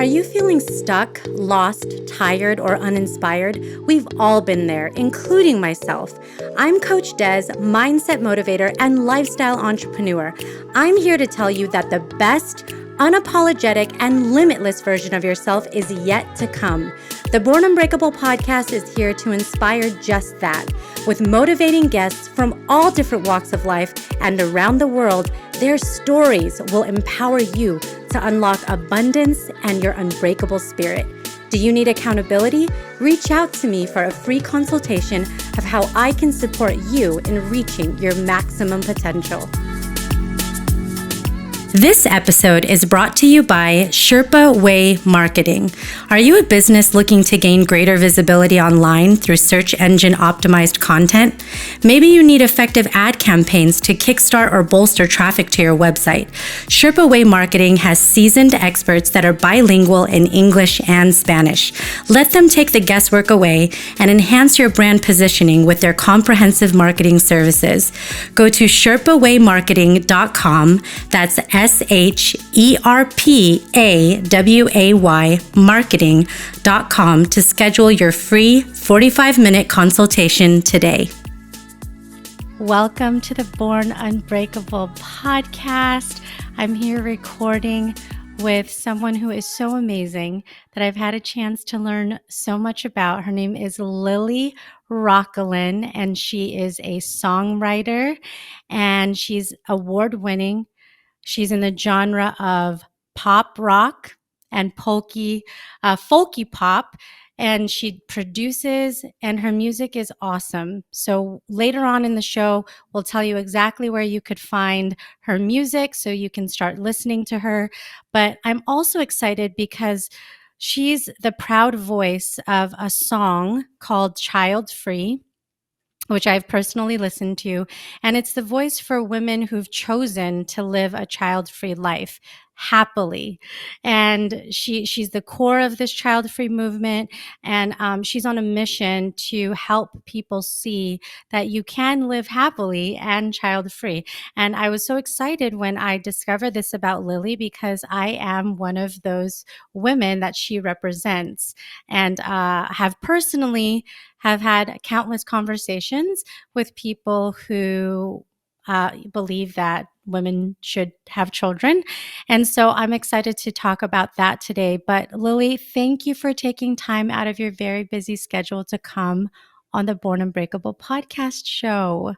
you feeling stuck, lost, tired, or uninspired? We've all been there, including myself. I'm Coach Des, mindset motivator and lifestyle entrepreneur. I'm here to tell you that the best, unapologetic, and limitless version of yourself is yet to come. The Born Unbreakable podcast is here to inspire just that. With motivating guests from all different walks of life and around the world, their stories will empower you to unlock abundance and your unbreakable spirit. Do you need accountability? Reach out to me for a free consultation of how I can support you in reaching your maximum potential. This episode is brought to you by Sherpa Way Marketing. Are you a business looking to gain greater visibility online through search engine optimized content? Maybe you need effective ad campaigns to kickstart or bolster traffic to your website. Sherpa Way Marketing has seasoned experts that are bilingual in English and Spanish. Let them take the guesswork away and enhance your brand positioning with their comprehensive marketing services. Go to sherpawaymarketing.com. That's SHERPAWAY marketing.com to schedule your free 45-minute consultation today. Welcome to the Born Unbreakable podcast. I'm here recording with someone who is so amazing that I've had a chance to learn so much about. Her name is LiLi Roquelin, and she is a songwriter, and she's award-winning. She's in the genre of pop rock and folky pop, and she produces, and her music is awesome. So later on in the show, we'll tell you exactly where you could find her music so you can start listening to her. But I'm also excited because she's the proud voice of a song called Childfree, which I've personally listened to. And it's the voice for women who've chosen to live a child-free life happily. And she's the core of this child-free movement. And she's on a mission to help people see that you can live happily and child-free. And I was so excited when I discovered this about LiLi because I am one of those women that she represents, and have had countless conversations with people who believe that women should have children. And so I'm excited to talk about that today. But LiLi, thank you for taking time out of your very busy schedule to come on the Born Unbreakable podcast show.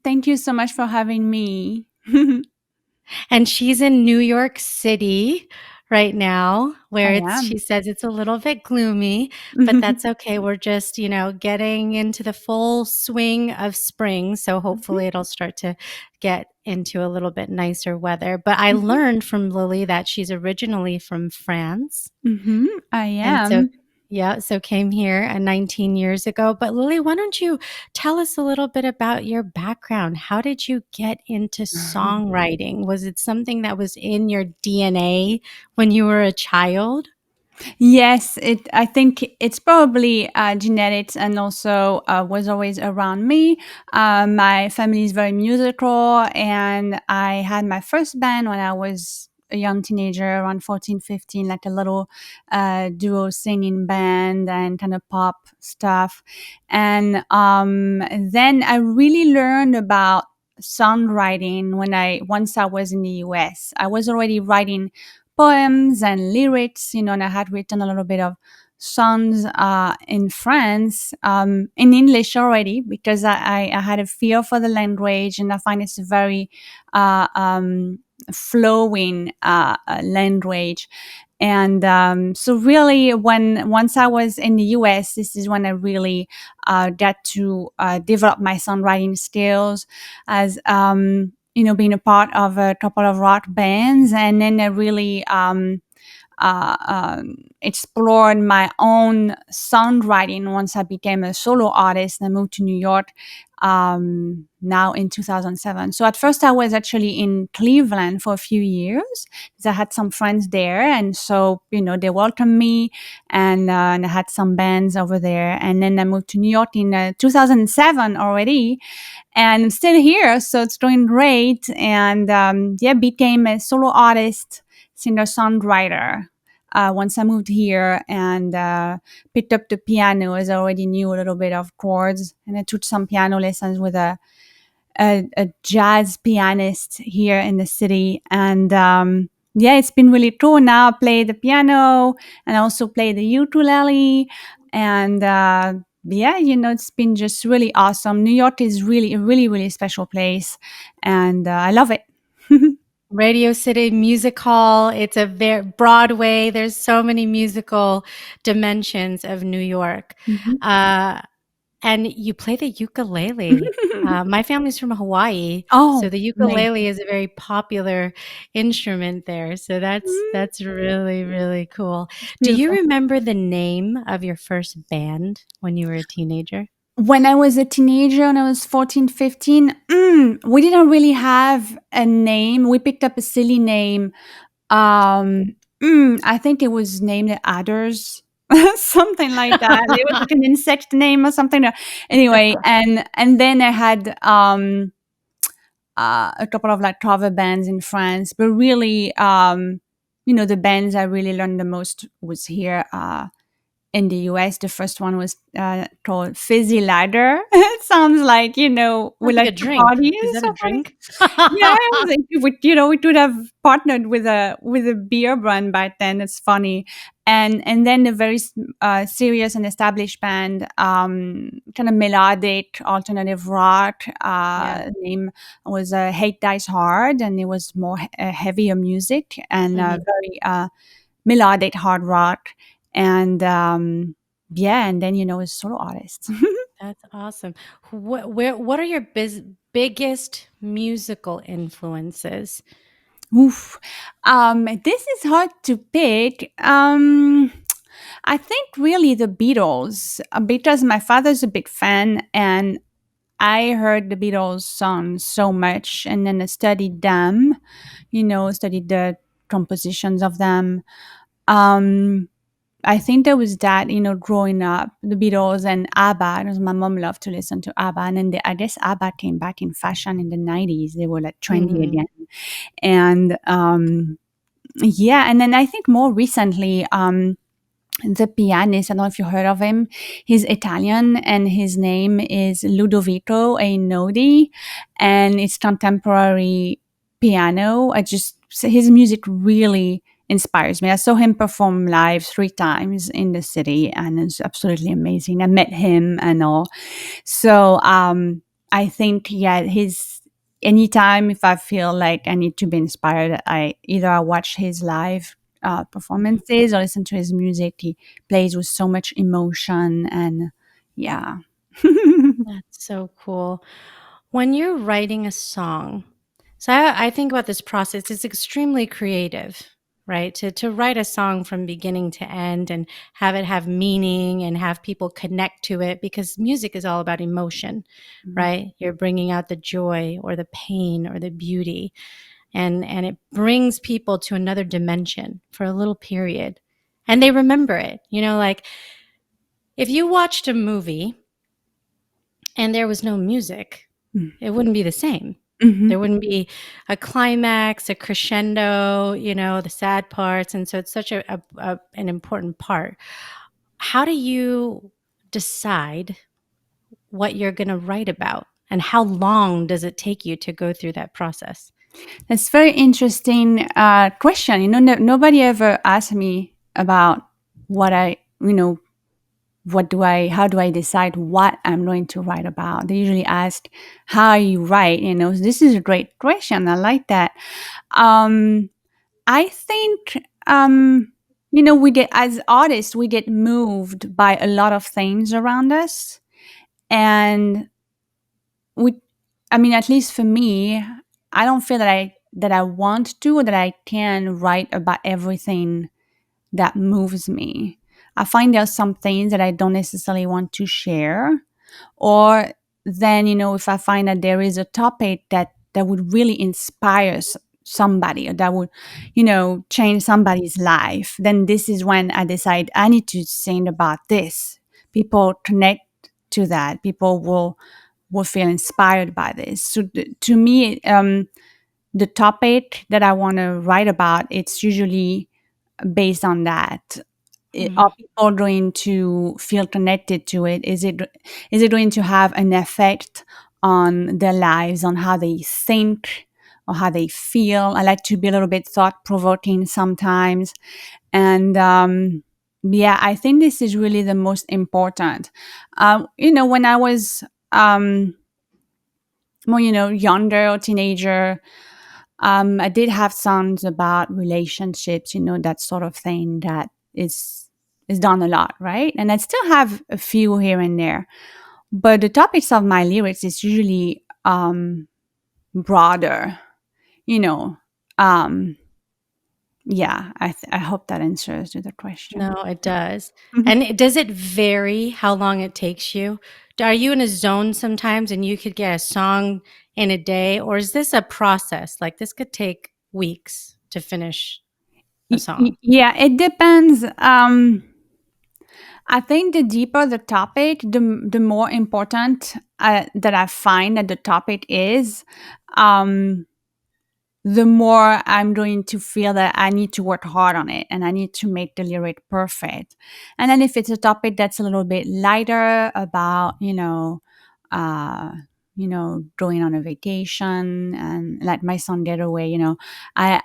Thank you so much for having me. And she's in New York City right now, where she says it's a little bit gloomy, but that's okay. We're just, getting into the full swing of spring. So hopefully it'll start to get into a little bit nicer weather. But I learned from LiLi that she's originally from France. I am. So came here 19 years ago. But LiLi, why don't you tell us a little bit about your background? How did you get into songwriting? Was it something that was in your DNA when you were a child? Yes, I think it's probably genetics, and also was always around me. My family is very musical, and I had my first band when I was a young teenager, around 14, 15, like a little duo singing band and kind of pop stuff. And then I really learned about songwriting once I was in the US. I was already writing poems and lyrics, and I had written a little bit of songs in France, in English already, because I had a feel for the language, and I find it's a very flowing language. And so really once I was in the US, this is when I really got to develop my songwriting skills as being a part of a couple of rock bands. And then I really explored my own songwriting once I became a solo artist and I moved to New York now in 2007. So at first I was actually in Cleveland for a few years because I had some friends there, and so they welcomed me, and I had some bands over there. And then I moved to New York in 2007 already, and I'm still here, so it's going great. And became a solo artist, singer-songwriter once I moved here and picked up the piano, as I already knew a little bit of chords, and I took some piano lessons with a jazz pianist here in the city. And yeah, it's been really cool. Now I play the piano and I also play the ukulele. And yeah, it's been just really awesome. New York is really a really, really special place. And I love it. Radio City Music Hall. It's a very Broadway. There's so many musical dimensions of New York. Mhm. Uh, and you play the ukulele. My family's from Hawaii, so Oh, the amazing. ukulele is a very popular instrument there. So Mm, that's really, really cool. it's Do you beautiful. remember the name of your first band when you were a teenager? When I was a teenager, when I was 14, 15, we didn't really have a name. We picked up a silly name. I think it was named Adders, something like that. It was like an insect name or something. Anyway, and then I had a couple of like cover bands in France, but really, the bands I really learned the most was here. In the US, the first one was called Fizzy Ladder. It sounds like, we Sounds like like a to drink. party. Is It's that a so funny. drink? Yeah, like we could have partnered with a beer brand back then. It's funny, and then a very serious and established band, kind of melodic alternative rock. Yeah. Name was Hate Dice Hard, and it was more heavier music and Mhm. very melodic hard rock, and yeah, and then a solo artist. That's awesome. What are your biggest musical influences? Oof. This is hard to pick. I think really the Beatles, because my father's a big fan, and I heard the Beatles songs so much, and then I studied them. Studied the compositions of them. Um, I think there was that, growing up, the Beatles and ABBA. Because my mom loved to listen to ABBA, and then I guess ABBA came back in fashion in the '90s. They were like trendy Mhm. again, and yeah, and then I think more recently, the pianist, I don't know if you heard of him. He's Italian and his name is Ludovico Einaudi, and it's contemporary piano. His music really inspires me. I saw him perform live 3 times in the city, and it's absolutely amazing. I met him and all. So I think, yeah, his anytime if I feel like I need to be inspired, I watch his live performances or listen to his music. He plays with so much emotion, and yeah. That's so cool. When you're writing a song, so I think about this process, it's extremely creative, right? To write a song from beginning to end and have it have meaning and have people connect to it because music is all about emotion, Mhm. right? You're bringing out the joy or the pain or the beauty and it brings people to another dimension for a little period. And they remember it. Like if you watched a movie and there was no music, it wouldn't be the same. Mhm. There wouldn't be a climax, a crescendo, the sad parts. And so it's such an important part. How do you decide what you're going to write about? And how long does it take you to go through that process? That's very interesting question. Nobody ever asked me about what how do I decide what I'm going to write about? They usually ask how you write. This is a great question. I like that. Um, I think, we get, as artists, we get moved by a lot of things around us. And we, I mean, at least for me, I don't feel that I want to or that I can write about everything that moves me. I find there are some things that I don't necessarily want to share. Or then, if I find that there is a topic that would really inspire somebody, or that would, change somebody's life, then this is when I decide I need to sing about this. People connect to that. People will feel inspired by this. So to me, the topic that I want to write about, it's usually based on that. Are Mhm. people going to feel connected to it? Is it going to have an effect on their lives, on how they think or how they feel? I like to be a little bit thought provoking sometimes, and yeah, I think this is really the most important. When I was more, younger or teenager, I did have songs about relationships, that sort of thing that is done a lot, right? And I still have a few here and there, but the topics of my lyrics is usually broader, you know. Um, yeah, I hope that answers to the question. No, it does. And does it vary how long it takes you? Are you in a zone sometimes and you could get a song in a day, or is this a process? Like this could take weeks to finish a song. Yeah, it depends. I think the deeper the topic, the more important that I find that the topic is. Um, the more I'm going to feel that I need to work hard on it and I need to make the lyric perfect. And then if it's a topic that's a little bit lighter about, uh, going on a vacation and like my son Getaway, I,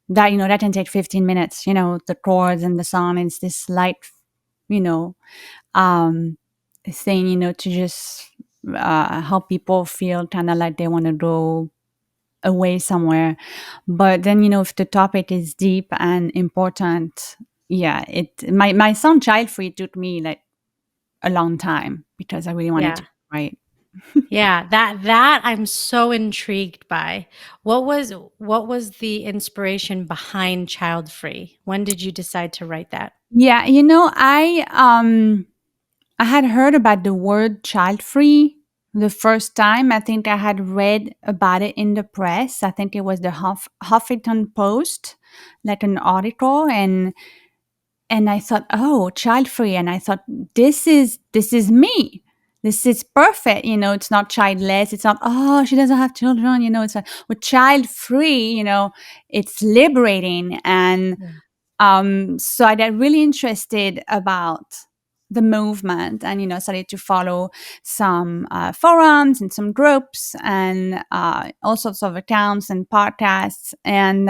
that can take 15 minutes, the chords and the song. It's this light, you know, um, thing, to just help people feel kind of like they want to go away somewhere. But then, if the topic is deep and important, yeah, my song Childfree took me like a long time because I really wanted to Yeah. write. Yeah, that I'm so intrigued by. What was the inspiration behind Child Free? When did you decide to write that? Yeah, I had heard about the word child free the first time. I think I had read about it in the press. I think it was the Huffington Post, like an article, and I thought, oh, child free, and I thought this is me. This is perfect. It's not childless. It's not, oh, she doesn't have children. It's like, with child free. It's liberating. And Yeah. so I got really interested about the movement, and started to follow some forums and some groups and all sorts of accounts and podcasts, and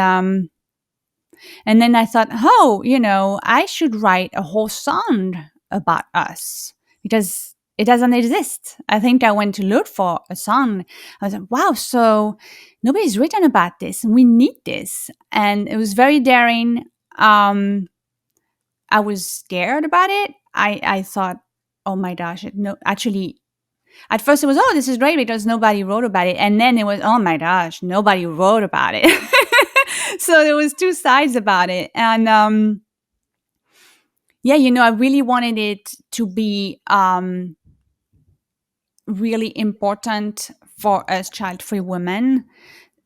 then I thought, oh, I should write a whole song about us because it doesn't exist. I think I went to look for a song. I was like, wow, so nobody's written about this and we need this. And it was very daring. I was scared about it. I thought, oh my gosh, no, actually, at first it was, oh, this is great because nobody wrote about it. And then it was, oh my gosh, nobody wrote about it. So there was two sides about it. And yeah, I really wanted it to be really important for us child-free women.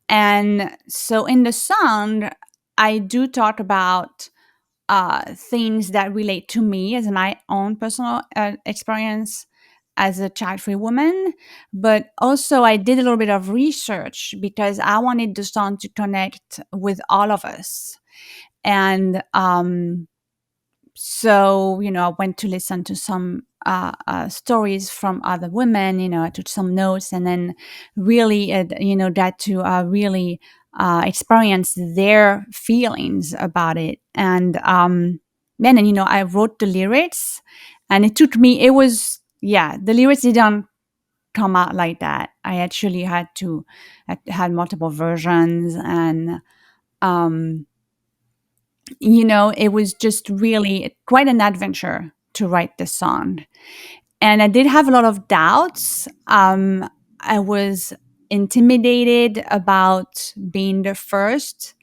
And so in the song, I do talk about things that relate to me as my own personal experience as a child-free woman. But also I did a little bit of research because I wanted the song to connect with all of us. And so I went to listen to some stories from other women. I took some notes, and then really that to really experience their feelings about it. And then I wrote the lyrics, and it was, yeah, the lyrics didn't come out like that. I actually had multiple versions, and um it was just really quite an adventure to write this song. And I did have a lot of doubts. I was intimidated about being the first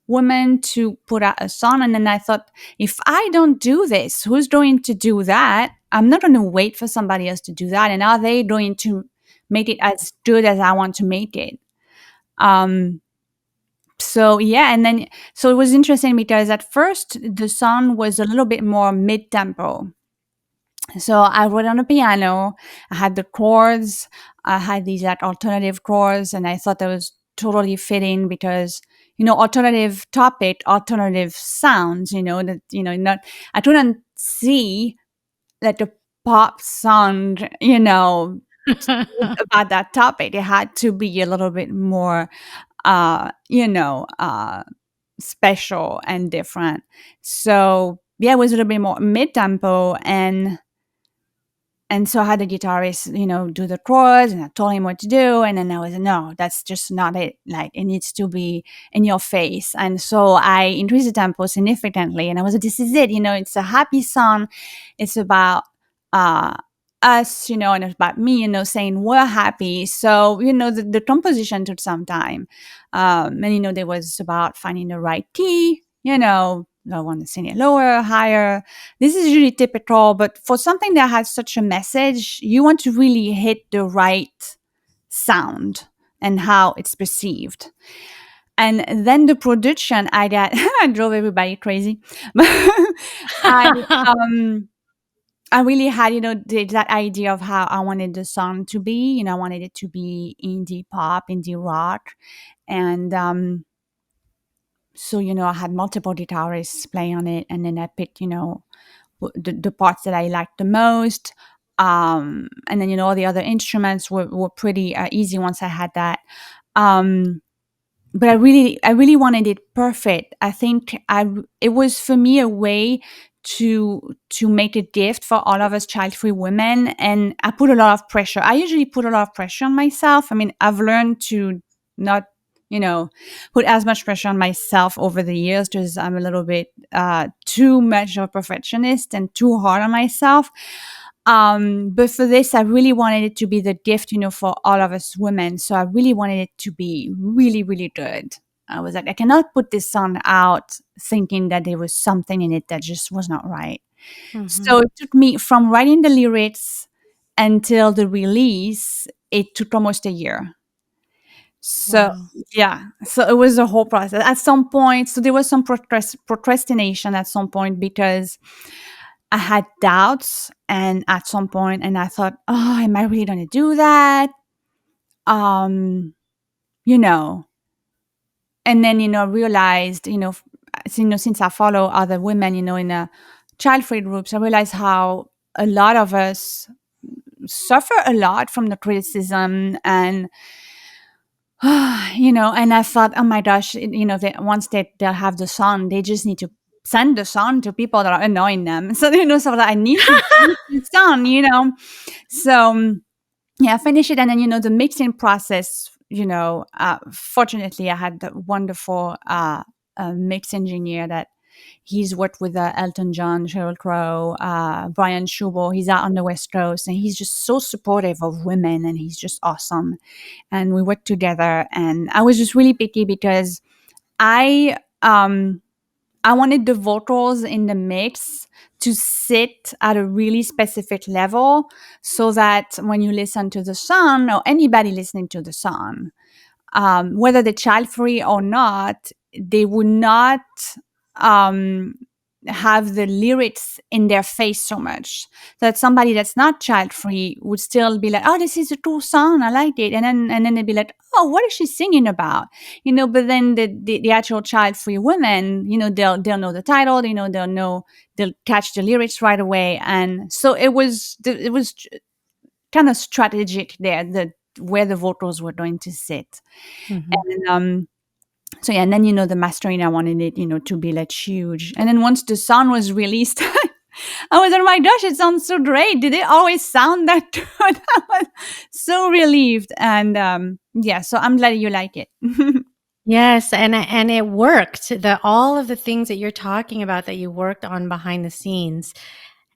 woman to put out a song. And then I thought, if I don't do this, who's going to do that? I'm not going to wait for somebody else to do that. And are they going to make it as good as I want to make it? Um, so yeah, and then so it was interesting because at first the song was a little bit more mid tempo. So I wrote on the piano, I had the chords, I had these like alternative chords, and I thought that was totally fitting because alternative topic, alternative sounds, that, not, I couldn't see that the pop song, about that topic. It had to be a little bit more, uh, you know, uh, special and different. So yeah, it was a little bit more mid tempo, and so I had the guitarist, do the chords, and I told him what to do. And then I was, no, that's just not it. Like, it needs to be in your face. And so I increased the tempo significantly. And I was like, this is it. It's a happy song. It's about uh, us, and it's about me, saying we're happy. So, the composition took some time. And, there was about finding the right key, I want to sing it lower, higher. This is usually typical, but for something that has such a message, you want to really hit the right sound and how it's perceived. And then the production, I got I drove everybody crazy. I I really had, that idea of how I wanted the song to be. I wanted it to be indie pop, indie rock, and so I had multiple guitarists play on it, and then I picked, the parts that I liked the most. And then, all the other instruments were pretty easy once I had that. Um, but I really wanted it perfect. I think it was for me a way to make a gift for all of us child-free women. And I put a lot of pressure. I usually put a lot of pressure on myself. I mean, I've learned to not, put as much pressure on myself over the years, because I'm a little bit too much of a perfectionist and too hard on myself. But for this, I really wanted it to be the gift, for all of us women. So I really wanted it to be really, really good. I was like, I cannot put this song out thinking that there was something in it that just was not right. Mhm. So it took me from writing the lyrics until the release, it took almost a year. So Wow. yeah, so it was a whole process. At some point, so there was some procrastination at some point, because I had doubts, and at some point, and I thought, oh, am I really going to do that? Um, you know, and then, realized, since I follow other women, in a child-free groups, I realized how a lot of us suffer a lot from the criticism, and and I thought, oh my gosh, once they'll have the song, they just need to send the song to people that are annoying them. So, so that I need to finish the song, So, yeah, I finished it. And then, the mixing process, fortunately, I had a wonderful mix engineer that he's worked with Elton John, Sheryl Crow, Brian Schubel. He's out on the West Coast, and he's just so supportive of women, and he's just awesome. And we worked together, and I was just really picky, because I um I wanted the vocals in the mix to sit at a really specific level, so that when you listen to the song, or anybody listening to the song, whether they're child free or not, they would not um, have the lyrics in their face so much that somebody that's not child free would still be like, "Oh, this is a cool song. I like it," and then they'd be like, "Oh, what is she singing about?" But then the actual child free women, they'll know the title. They'll catch the lyrics right away, and so it was kind of strategic there, where the vocals were going to sit. Mhm. And so yeah, and then the mastering, I wanted it, to be like huge. And then once the song was released, I was, oh my gosh, it sounds so great. Did it always sound that good? I was so relieved. And yeah, so I'm glad you like it. Yes, and it worked. All of the things that you're talking about that you worked on behind the scenes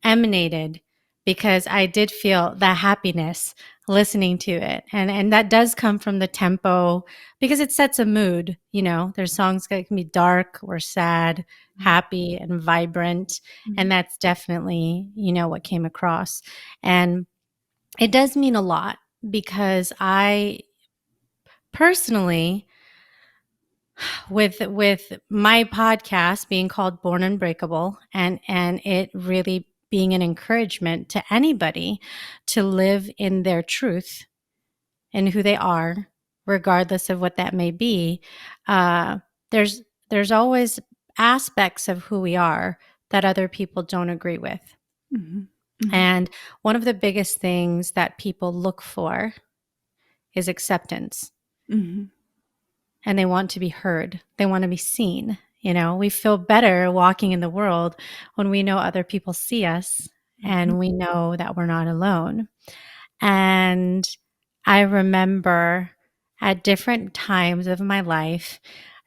emanated, because I did feel that happiness listening to it. And that does come from the tempo, because it sets a mood, There's songs that can be dark or sad, happy and vibrant, and that's definitely, what came across. And it does mean a lot, because I personally, with my podcast being called Born Unbreakable, and it really being an encouragement to anybody to live in their truth and who they are, regardless of what that may be. there's there's always aspects of who we are that other people don't agree with. Mhm. Mhm. And one of the biggest things that people look for is acceptance, Mhm. and they want to be heard. They want to be seen. We feel better walking in the world when we know other people see us Mhm. and we know that we're not alone. And I remember at different times of my life,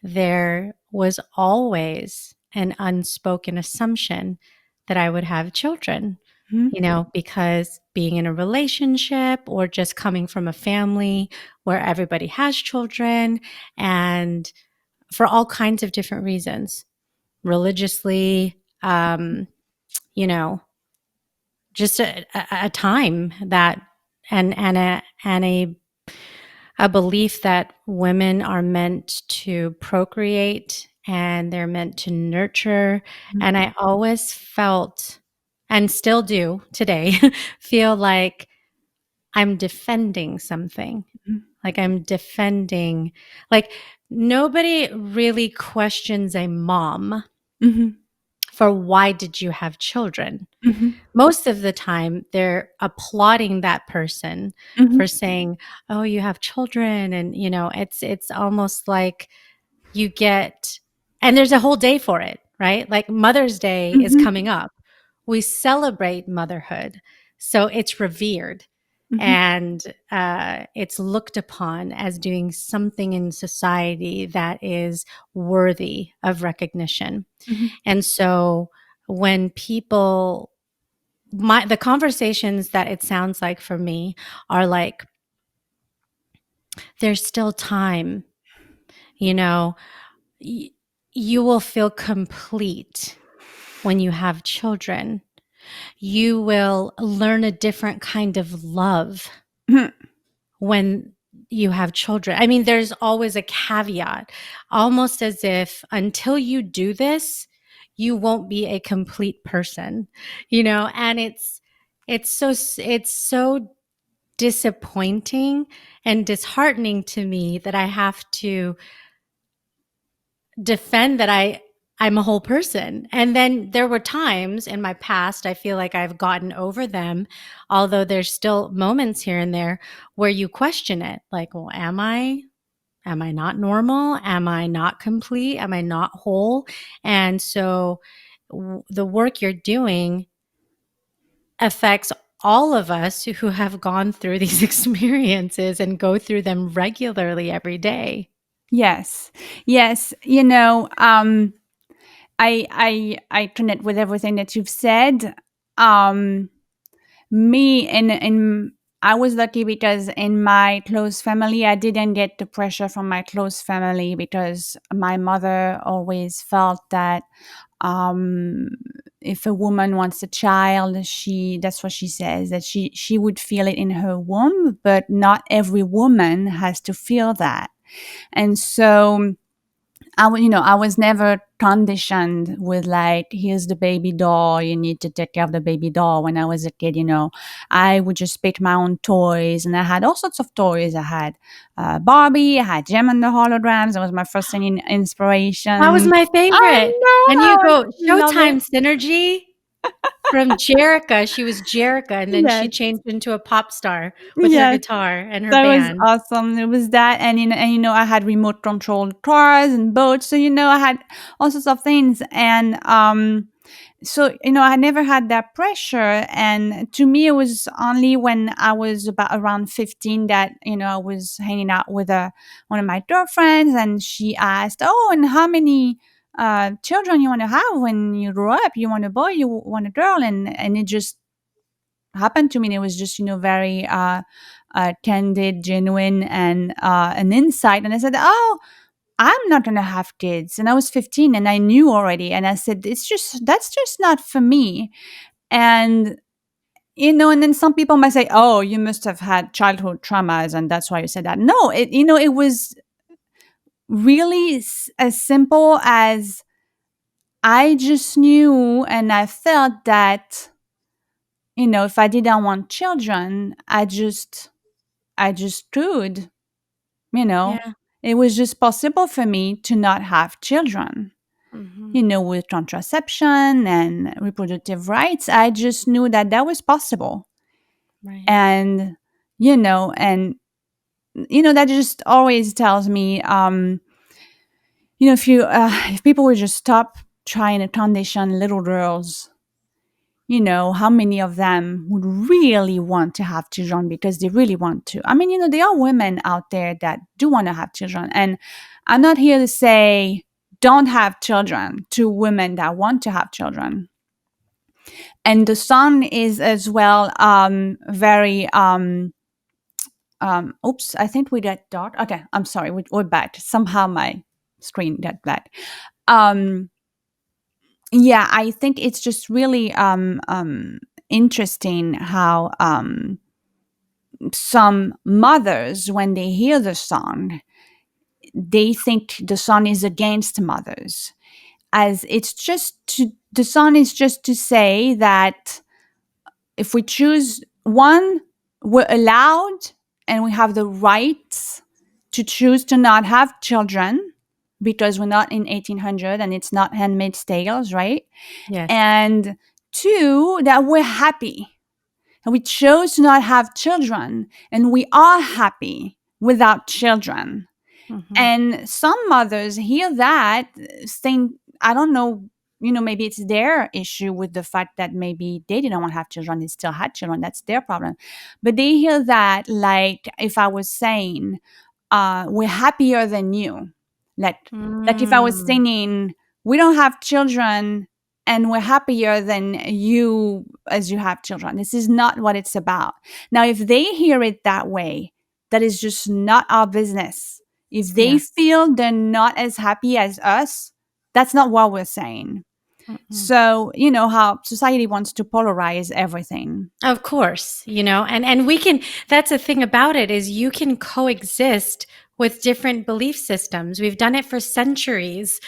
there was always an unspoken assumption that I would have children, Mhm. because being in a relationship or just coming from a family where everybody has children, and for all kinds of different reasons, religiously, you know, just a time that and a belief that women are meant to procreate and they're meant to nurture. Mhm. And I always felt, and still do today, feel like I'm defending something. Mhm. Like I'm defending, like nobody really questions a mom Mhm. for why did you have children. Mhm. Most of the time, they're applauding that person for Mhm. saying, "Oh, you have children," and, it's almost like you get and there's a whole day for it, right? Like, Mother's Day is Mhm. coming up. We celebrate motherhood, so it's revered, Mhm. and, it's looked upon as doing something in society that is worthy of recognition, Mhm. and so when people the conversations that it sounds like for me are like, there's still time, you know, y- you will feel complete when you have children. You will learn a different kind of love Mhm. when you have children. I mean, there's always a caveat, almost as if until you do this, you won't be a complete person, and it's so disappointing and disheartening to me that I have to defend that I'm a whole person. And then there were times in my past I feel like I've gotten over them, although there's still moments here and there where you question it. Like, well, am I not normal? Am I not complete? Am I not whole? And so the work you're doing affects all of us who have gone through these experiences and go through them regularly every day. Yes. Yes. I connect with everything that you've said. Um, Me and I was lucky because in my close family, I didn't get the pressure from my close family because my mother always felt that um, if a woman wants a child, that's what she says, that she would feel it in her womb, but not every woman has to feel that. And so I was never conditioned with like, here's the baby doll, you need to take care of the baby doll. When I was a kid, I would just pick my own toys, and I had all sorts of toys. I had Barbie, I had Gem and the Holograms. That was my first singing That was inspiration. my I favorite. know, And I you go, love it. Showtime Synergy from Jerica. She was Jerica, and then she Yes, changed into a pop star with her yes. guitar and her That was band. awesome. It was that, and I had remote controlled cars and boats. So I had all sorts of things, and so I never had that pressure. And to me, it was only when I was about around 15 that I was hanging out with one of my girlfriends, and she asked, "Oh, and how many children you want to have when you grow up? You want a boy? You want a girl?" And it just happened to me. And it was just very candid, genuine, and an insight. And I said, "Oh, I'm not going to have kids." And I was 15 and I knew already. And I said, that's just not for me. And, and then some people might say, "Oh, you must have had childhood traumas. And that's why you said that." No, it was really as simple as I just knew and I felt that, if I didn't want children, I just could, you know. Yeah. It was just possible for me to not have children. Mm-hmm. You know, with contraception and reproductive rights, I just knew that that was possible. Right. And, that just always tells me, if people would just stop trying to condition little girls, how many of them would really want to have children because they really want to. I mean, there are women out there that do want to have children. And I'm not here to say don't have children to women that want to have children. And the sun is as well very oops, I think we got dark. Okay, I'm sorry, we're back. Somehow my screen got black. Um yeah, I think it's just really interesting how some mothers, when they hear the song, they think the song is against mothers, as the song is just to say that if we choose one, we're allowed and we have the rights to choose to not have children because we're not in 1800 and it's not Handmaid's Tales, right? Yes. And two, that we're happy and we chose to not have children and we are happy without children. Mm-hmm. And some mothers hear that, think, I don't know, maybe it's their issue with the fact that maybe they didn't want to have children, they still had children, that's their problem. But they hear that like if I was saying, we're happier than you. Like if I was Mm. singing, we don't have children and we're happier than you as you have children. This is not what it's about. Now, if they hear it that way, that is just not our business. If they Yes. feel they're not as happy as us, that's not what we're saying. Mm-mm. So, you know how society wants to polarize everything. Of course, and we can, that's the thing about it, is you can coexist with different belief systems. We've done it for centuries.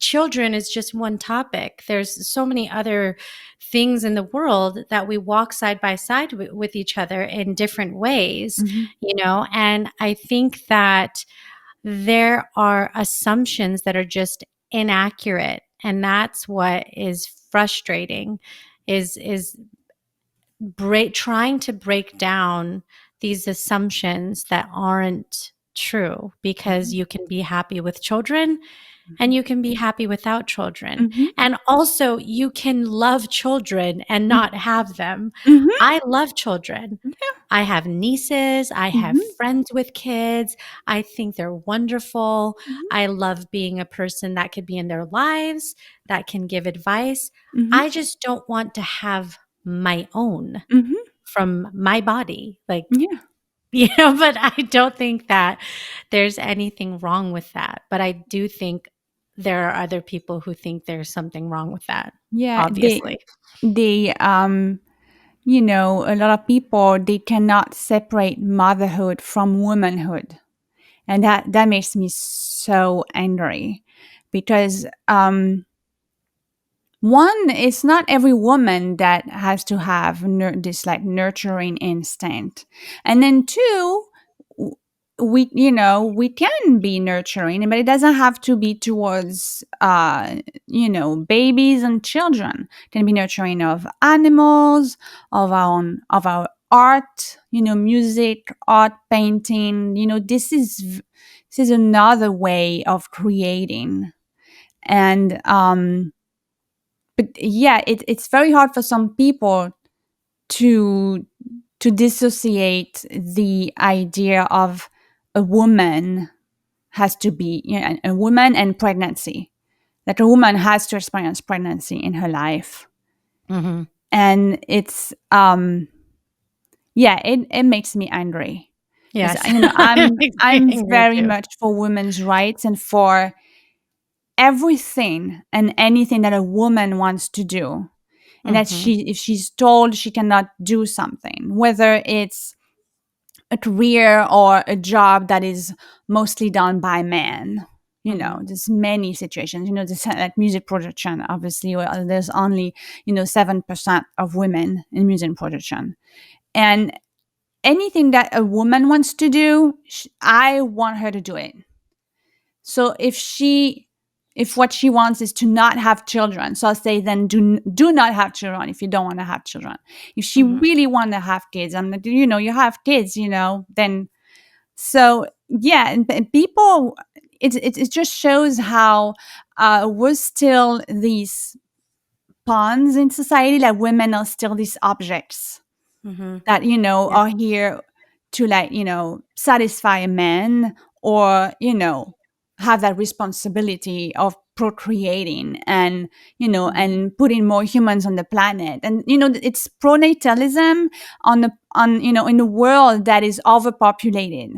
Children is just one topic. There's so many other things in the world that we walk side by side with each other in different ways, Mm-hmm. and I think that there are assumptions that are just inaccurate, and that's what is frustrating, is trying to break down these assumptions that aren't true, because Mm-hmm. you can be happy with children and you can be happy without children. Mm-hmm. And also, you can love children and not have them. Mm-hmm. I love children. Yeah. I have nieces. I have Mm-hmm. friends with kids. I think they're wonderful. Mm-hmm. I love being a person that could be in their lives, that can give advice. Mm-hmm. I just don't want to have my own Mm-hmm. from my body. Like, Yeah. but I don't think that there's anything wrong with that. But I do think there are other people who think there's something wrong with that, Yeah. obviously. A lot of people, they cannot separate motherhood from womanhood. And that makes me so angry because one, it's not every woman that has to have this like nurturing instinct. And then two, w- we can be nurturing, but it doesn't have to be towards babies and children. It can be nurturing of animals, of our art, music, art, painting. This is another way of creating. And but yeah, it's very hard for some people to dissociate the idea of a woman has to be, a woman and pregnancy, that a woman has to experience pregnancy in her life. Hmm. And it's it makes me angry because Yes. I'm Me very too. much for women's rights and for everything and anything that a woman wants to do, and that Hmm. if she's told she cannot do something, whether it's a career or a job that is mostly done by men. Hmm. There's many situations. This like music production, obviously, where there's only 7% of women in music production, and anything that a woman wants to do, I want her to do it. So if what she wants is to not have children, so I'll say then do not have children if you don't want to have children. If she Mhm. really want to have kids, I'm like, you have kids, then so yeah, and people, it just shows how we're still these pawns in society, that women are still these objects Mhm. that Yeah. are here to, like, satisfy a man, or have that responsibility of procreating, and Mhm. and putting more humans on the planet. And it's pronatalism on in a world that is overpopulated.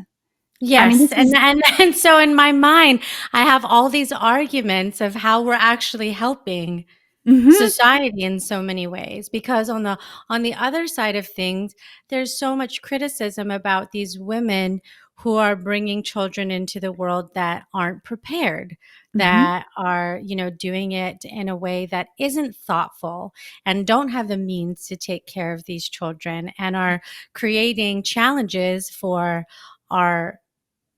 I mean, Yes, this and is. and so in my mind, I have all these arguments of how we're actually helping Mhm, society in so many ways, because on the other side of things, there's so much criticism about these women who are bringing children into the world that aren't prepared, mhm, that are, doing it in a way that isn't thoughtful, and don't have the means to take care of these children, and are creating challenges for our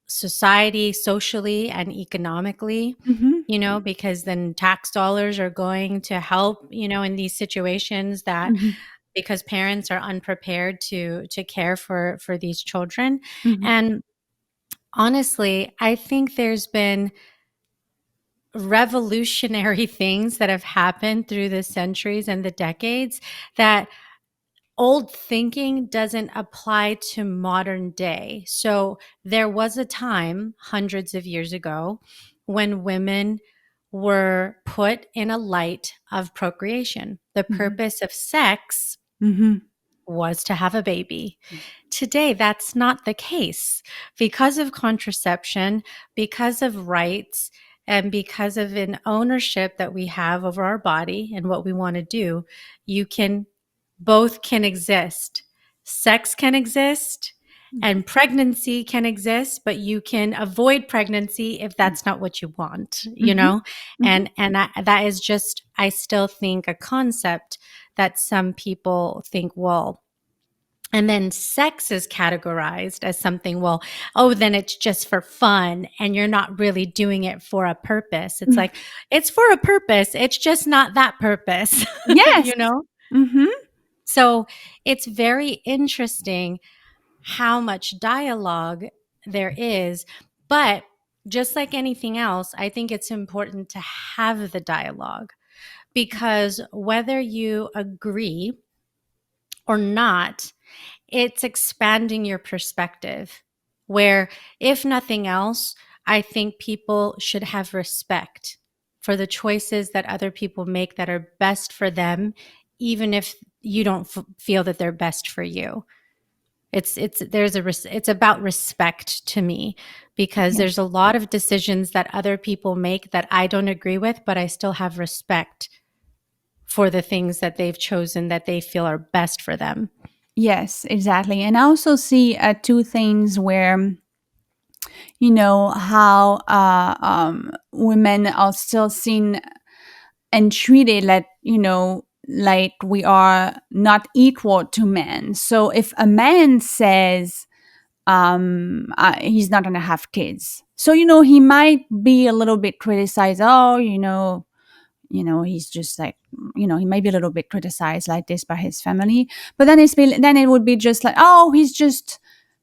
society, socially and economically, mhm, because then tax dollars are going to help, in these situations, that mhm, because parents are unprepared to care for these children. mhm, And honestly, I think there's been revolutionary things that have happened through the centuries and the decades that old thinking doesn't apply to modern day. So there was a time hundreds of years ago when women were put in a light of procreation. The mhm, purpose of sex mhm, was to have a baby. Today, that's not the case because of contraception, because of rights, and because of an ownership that we have over our body and what we want to do. You can both can exist. Sex can exist and pregnancy can exist, but you can avoid pregnancy if that's not what you want, mhm, mhm, And that is just, I still think, a concept that some people think, well, and then sex is categorized as something, well, oh, then it's just for fun and you're not really doing it for a purpose. It's mhm. like, it's for a purpose. It's just not that purpose, Yes. you know? Mhm, So it's very interesting how much dialogue there is. But just like anything else, I think it's important to have the dialogue, because whether you agree or not, it's expanding your perspective. Where, if nothing else, I think people should have respect for the choices that other people make that are best for them, even if you don't feel that they're best for you. It's about respect to me, because yes. there's a lot of decisions that other people make that I don't agree with, but I still have respect for the things that they've chosen that they feel are best for them. Yes, exactly. And I also see two things where, how women are still seen and treated like, like we are not equal to men. So if a man says he's not going to have kids, so he might be a little bit criticized. Oh, he's just like, he may be a little bit criticized like this by his family. But then it would be just like, oh, he's just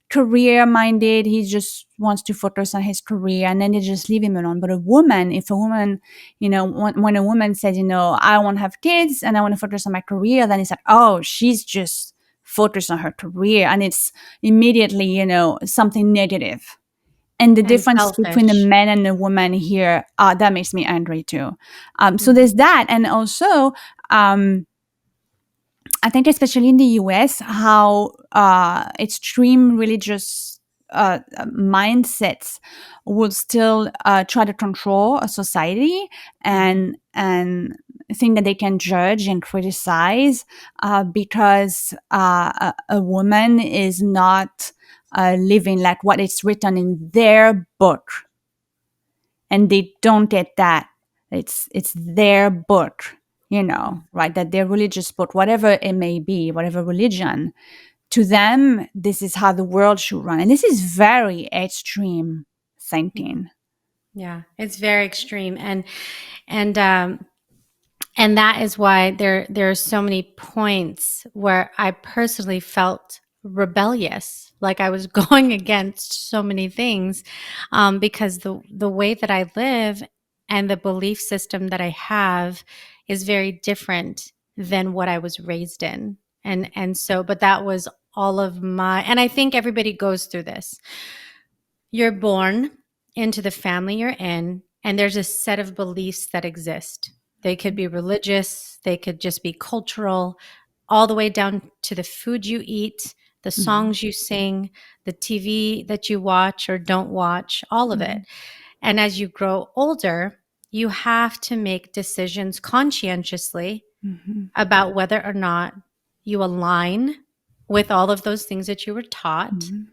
career minded, he just wants to focus on his career, and then they just leave him alone. But if a woman, when a woman says, I want to have kids and I want to focus on my career, then it's like, oh, she's just focused on her career, and it's immediately, something negative. And the And difference between the selfish. man and the woman here, that makes me angry too. So Mhm. there's that. And also, I think especially in the US, how extreme religious mindsets would still try to control a society, Mhm. and think that they can judge and criticize because a woman is not living like what is written in their book, and they don't get that it's their book, right, that their religious book, whatever it may be, whatever religion, to them, this is how the world should run. And this is very extreme thinking. Yeah, it's very extreme, and and that is why there are so many points where I personally felt rebellious, like I was going against so many things, because the way that I live and the belief system that I have is very different than what I was raised in, and so, but that was all of my, and I think everybody goes through this. You're born into the family you're in, and there's a set of beliefs that exist. They could be religious, they could just be cultural, all the way down to the food you eat, the Mhm, songs you sing, the TV that you watch or don't watch, all of it. mhm, And as you grow older, you have to make decisions conscientiously mhm, about whether or not you align with all of those things that you were taught, mhm,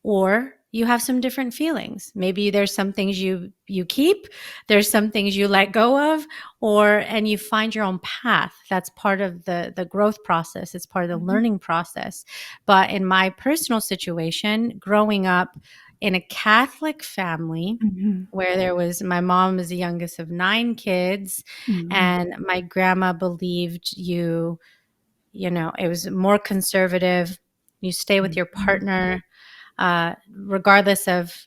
or you have some different feelings. Maybe there's some things you keep, there's some things you let go of, or and you find your own path. That's part of the growth process. It's part of the mhm, learning process. But in my personal situation, growing up in a Catholic family mhm, where there was, my mom was the youngest of 9 kids, mhm, and my grandma believed you know, it was more conservative. You stay with your mhm, partner, regardless of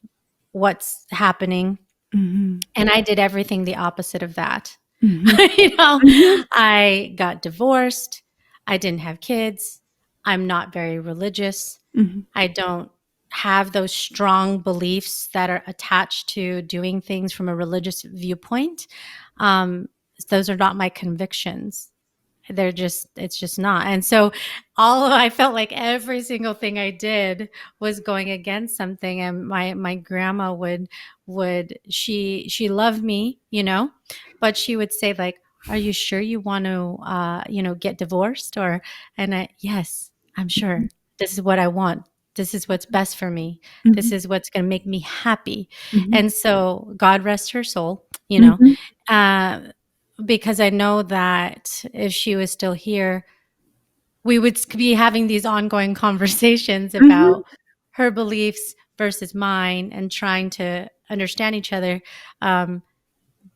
what's happening. mhm, And I did everything the opposite of that. mhm, You know, mhm, I got divorced. I didn't have kids. I'm not very religious. mhm, I don't have those strong beliefs that are attached to doing things from a religious viewpoint. Um, those are not my convictions. They're just, it's just not. And so I felt like every single thing I did was going against something. And my grandma she loved me, you know, but she would say, like, are you sure you want to you know, get divorced? Or, and I, yes, I'm sure. This is what I want. This is what's best for me. This mhm, is what's going to make me happy. mhm, And so God rest her soul, you know. mhm, Uh, because I know that if she was still here, we would be having these ongoing conversations mhm, about her beliefs versus mine and trying to understand each other. Um,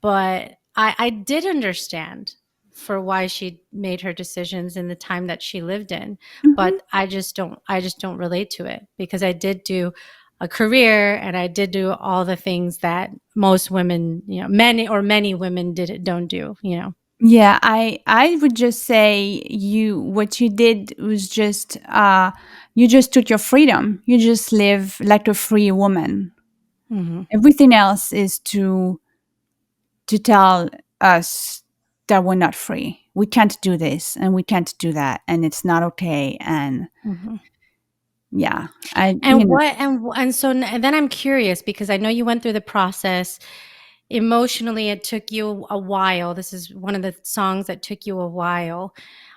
but I did understand for why she made her decisions in the time that she lived in, mhm. but I just don't relate to it because I did do a career and I did do all the things that most women, you know, many women don't do, you know. Yeah, I would just say what you did was just you just took your freedom. You just live like a free woman. Mhm. Everything else is to tell us that we're not free. We can't do this and we can't do that and it's not okay. And Mhm. yeah, I And what and so and then I'm curious because I know you went through the process. Emotionally, it took you a while. This is one of the songs that took you a while.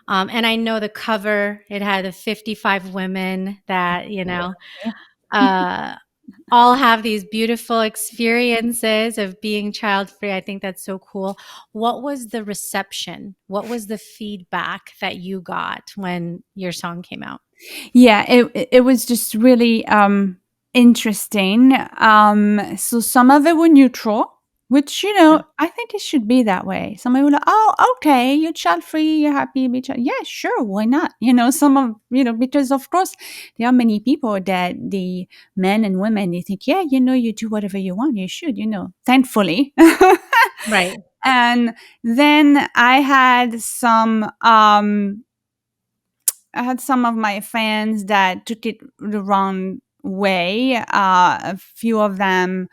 And I know the cover, it had the 55 women that, you know, uh, all have these beautiful experiences of being child free. I think that's so cool. What was the reception? What was the feedback that you got when your song came out? Yeah, it was just really interesting. So some of it were neutral, which Yeah. I think it should be that way. Some of it were like, "Oh, okay, you're child free, you're happy, be child." Yeah, sure, why not? Some of because of course there are many people that the men and women they think, yeah, you do whatever you want, you should, thankfully. Right. And then I had some of my fans that took it the wrong way. A few of them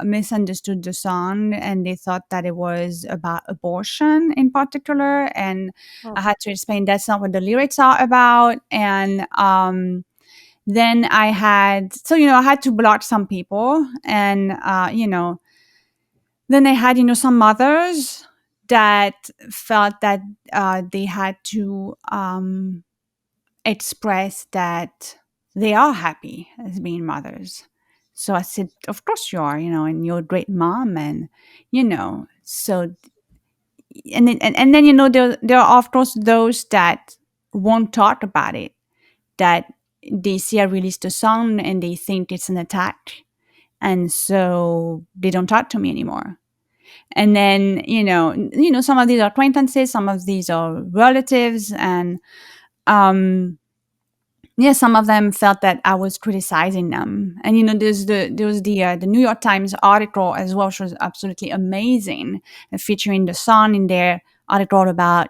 misunderstood the song and they thought that it was about abortion in particular. And I Oh. had to explain that's not what the lyrics are about. And then I had to block some people. And, then I had, some mothers that felt that they had to express that they are happy as being mothers. So I said, of course you are, and you're a great mom, and so and then there are of course those that won't talk about it, that they see I released a song and they think it's an attack. And so they don't talk to me anymore. And then, some of these are acquaintances, some of these are relatives, and um, yeah, some of them felt that I was criticizing them. And there was the New York Times article as well, which was absolutely amazing, featuring the son in their article about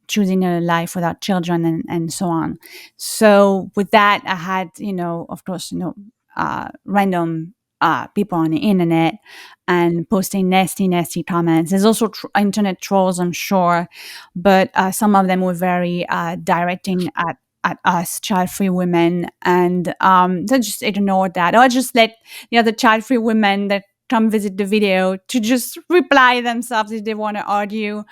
choosing a life without children and so on. So with that, I had of course random people on the internet and posting nasty comments. There's also internet trolls, I'm sure, but some of them were very directing at us child-free women, and so just ignore that, or just let the other child-free women that come visit the video to just reply themselves if they want to argue.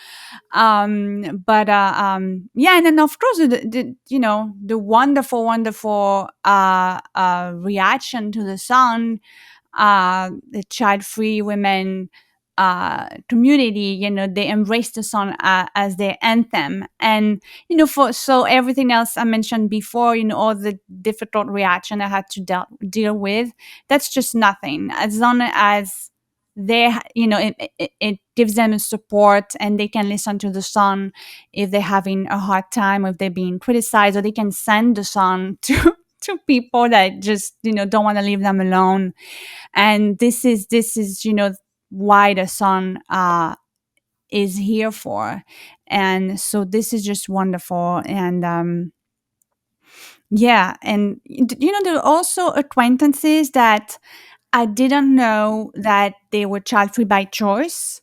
But yeah, and then of course the wonderful reaction to the song, the child-free women community, they embrace the song as their anthem. And for so everything else I mentioned before, all the difficult reaction I had to deal with, that's just nothing. As long as they it gives them support and they can listen to the song if they're having a hard time, or if they're being criticized, or they can send the song to people that just don't want to leave them alone. And this is why the song is here for. And so this is just wonderful. And yeah, and there are also acquaintances that I didn't know that they were child free by choice.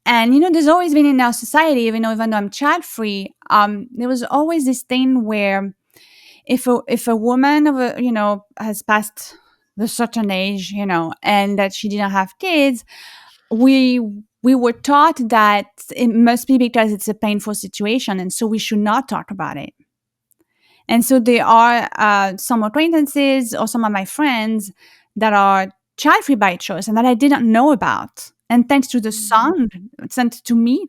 And there's always been in our society, even though I'm child free, there was always this thing where if a woman of a has passed the certain age, and that she didn't have kids, we we were taught that it must be because it's a painful situation, and so we should not talk about it. And so there are some acquaintances or some of my friends that are child free by choice and that I didn't know about. And thanks to the song sent to me,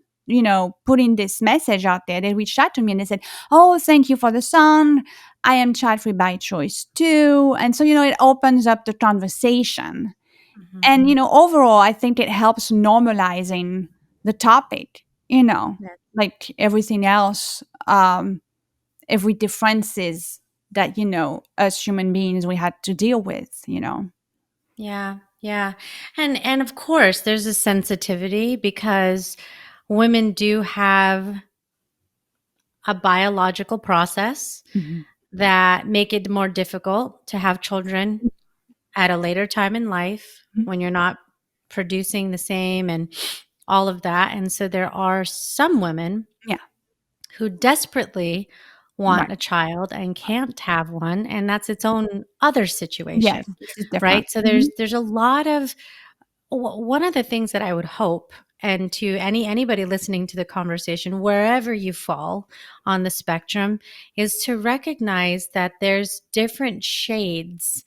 putting this message out there, they reached out to me and they said, "Oh, thank you for the song. I am child free by choice too." And so, it opens up the conversation. Mhm. And, overall, I think it helps normalizing the topic, Yeah. like everything else. Every differences that as human beings we had to deal with. Yeah, yeah. And of course there's a sensitivity because women do have a biological process Mhm. that make it more difficult to have children at a later time in life Mhm. when you're not producing the same and all of that. And so there are some women Yeah, who desperately right. want a child and can't have one, and that's its own other Yes, situation, this is different. right? So Mhm. there's a lot of one of the things that I would hope, and to anybody listening to the conversation, wherever you fall on the spectrum, is to recognize that there's different shades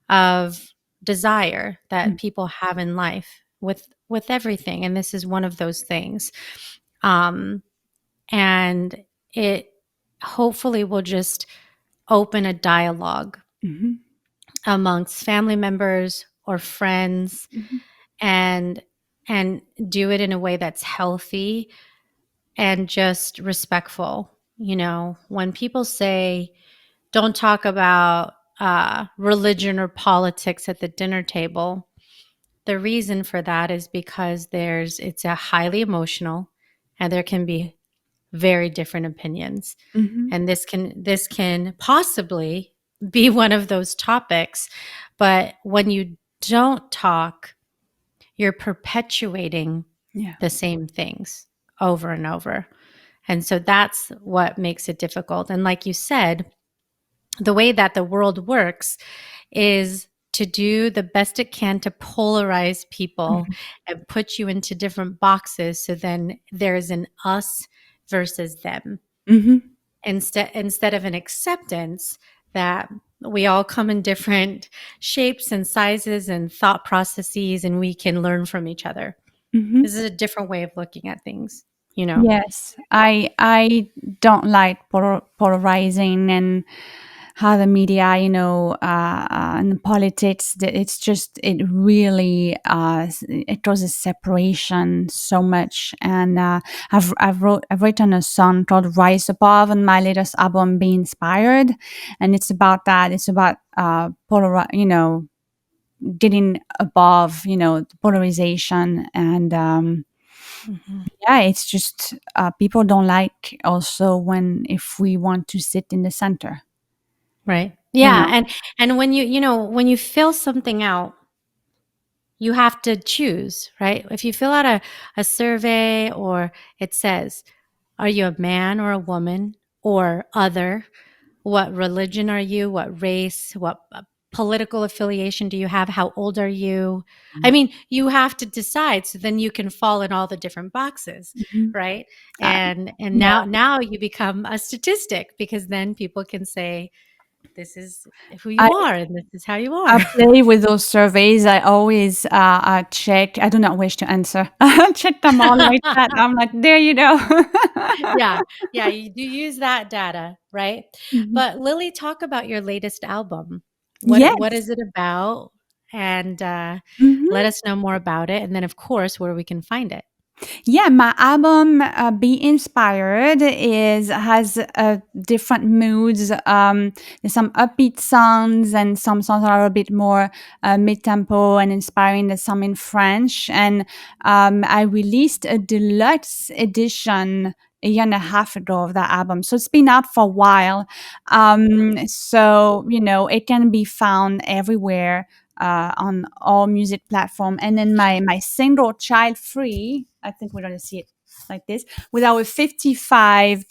of desire that Mm. people have in life with everything, and this is one of those things. Um, and it hopefully will just open a dialogue Mhm. amongst family members or friends, Mhm. and and do it in a way that's healthy and just respectful. When people say don't talk about religion or politics at the dinner table, the reason for that is because it's a highly emotional, and there can be very different opinions. Mhm. And this can possibly be one of those topics. But when you don't talk, you're perpetuating Yeah. the same things over and over. And so that's what makes it difficult. And like you said, the way that the world works is to do the best it can to polarize people Mhm. and put you into different boxes. So then there's an us versus them, Mhm. instead of an acceptance that we all come in different shapes and sizes and thought processes, and we can learn from each other. Mhm. This is a different way of looking at things. you know? Yes, I don't like polarizing and how the media, and politics. It's just it really it causes separation so much. And I've written a song called "Rise Above" on my latest album, "Be Inspired," and it's about that. It's about getting above polarization and. Mhm. Yeah, it's just people don't like also when if we want to sit in the center, Right. you Yeah, know. and when when you fill something out, you have to choose, right? If you fill out a survey or it says, are you a man or a woman or other? What religion are you? What race? What political affiliation do you have? How old are you? I mean, you have to decide so then you can fall in all the different boxes, Mhm. right? Uh, And yeah, now you become a statistic because then people can say this is who I you are and this is how you I are. play with those surveys. I always check. I do not wish to answer. I check them all like that. I'm like, there you go. Yeah. Yeah, you do use that data, right? Mhm. But Lily, talk about your latest album. What Yes. is it about? And let Mhm. us know more about it. And then, of course, where we can find it. Yeah, my album "Be Inspired" is has different moods. There's some upbeat songs and some songs are a bit more mid tempo and inspiring. There's some in French, and I released a deluxe edition a year and a half ago of that album, so it's been out for a while. So it can be found everywhere on all music platform. And then my single "Childfree," I think we're gonna see it like this, with our 55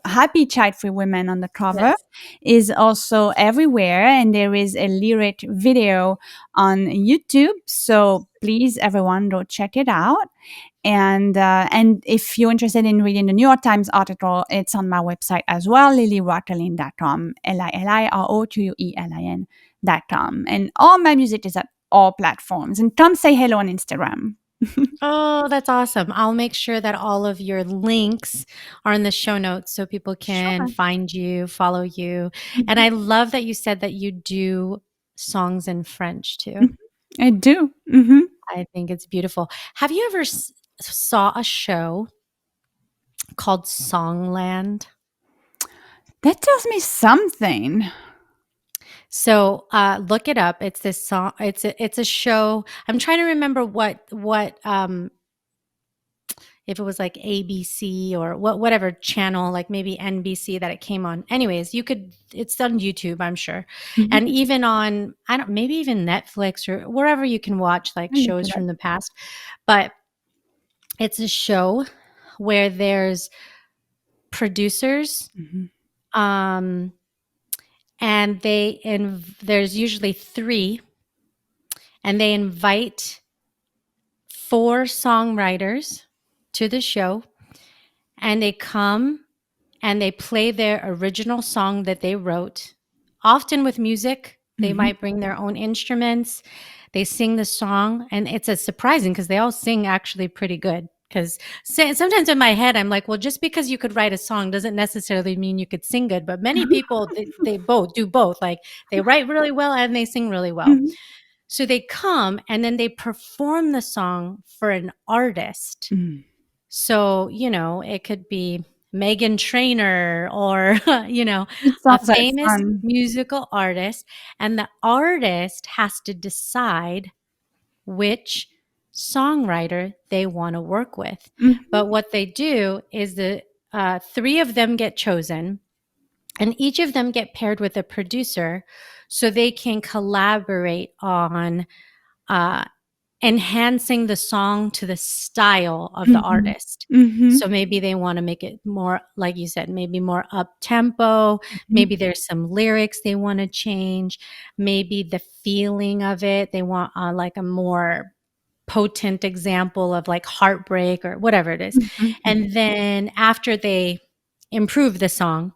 happy child-free women on the cover, Yes. is also everywhere. And there is a lyric video on YouTube. So please, everyone, go check it out. And if you're interested in reading the New York Times article, it's on my website as well, LiLiRoquelin.com, LiLiRoquelin.com. And all my music is at all platforms. And come say hello on Instagram. Oh, that's awesome. I'll make sure that all of your links are in the show notes so people can Sure. find you, follow you. And Mhm. I love that you said that you do songs in French too. Mhm. I do. Hmm. I think it's beautiful. Have you ever saw a show called Songland? That tells me something. So look it up. It's this song. It's a show. I'm trying to remember what if it was like ABC or whatever channel, like maybe NBC that it came on. Anyways, you could. It's on YouTube, I'm sure, Mhm. and even on I don't maybe even Netflix or wherever you can watch like I'll look shows it up. from the past. But it's a show where there's producers Mhm. um and there's usually 3 and they invite 4 songwriters to the show and they come and they play their original song that they wrote, often with music. They Mhm. might bring their own instruments. They sing the song, and it's a surprising because they all sing actually pretty good. Because sometimes in my head, I'm like, well, just because you could write a song doesn't necessarily mean you could sing good. But many people, they both do both. Like they write really well and they sing really well. Mhm. So they come and then they perform the song for an artist. Mm. So, it could be Megan Trainor or, It a sounds like famous fun. musical artist. And the artist has to decide which songwriter they want to work with. Mhm. But what they do is the 3 of them get chosen and each of them get paired with a producer so they can collaborate on uh, enhancing the song to the style of the Mhm. artist. Mhm. So maybe they want to make it more, like you said, maybe more up tempo. Mhm. Maybe there's some lyrics they want to change. Maybe the feeling of it, they want like a more potent example of like heartbreak or whatever it is. Mhm. Mhm. And then after they improve the song,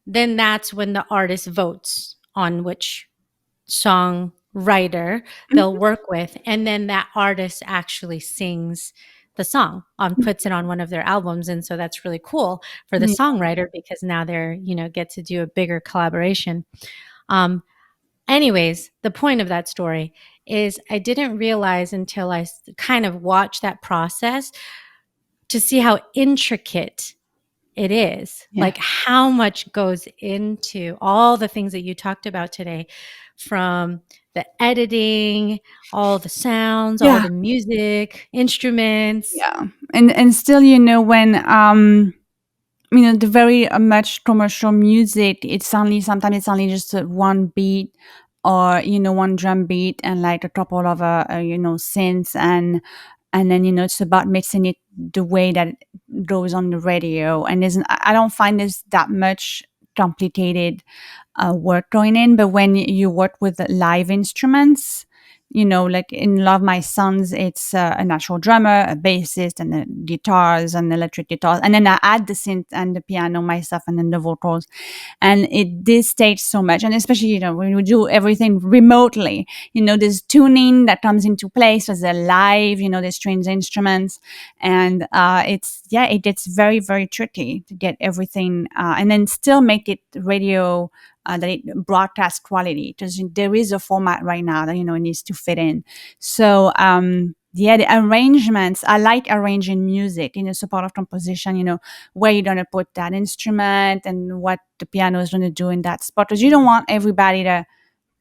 then that's when the artist votes on which songwriter they'll Mhm. work with, and then that artist actually sings the song on puts it on one of their albums. And so that's really cool for the Yeah. songwriter because now they're, get to do a bigger collaboration. Um, Anyways, the point of that story is I didn't realize until I kind of watched that process to see how intricate it is, Yeah. like how much goes into all the things that you talked about today, from the editing, all the sounds, all Yeah. the music, instruments. Yeah. And still, when the very much commercial music, sometimes it's only just one beat, or one drum beat and like a couple of synths, and then it's about mixing it the way that it goes on the radio. And I don't find there's that much complicated work going in. But when you work with live instruments, like in Love My Sons, it's a natural drummer, a bassist, and the guitars and electric guitars. And then I add the synth and the piano myself, and then the vocals. And this takes so much. And especially, when we do everything remotely, there's tuning that comes into place as a live, there's strings instruments. And it gets very, very tricky to get everything, and then still make it radio, that it broadcast quality, because there is a format right now that it needs to fit in. So the arrangements, I like arranging music in a support of composition, where you're going to put that instrument and what the piano is going to do in that spot, because you don't want everybody to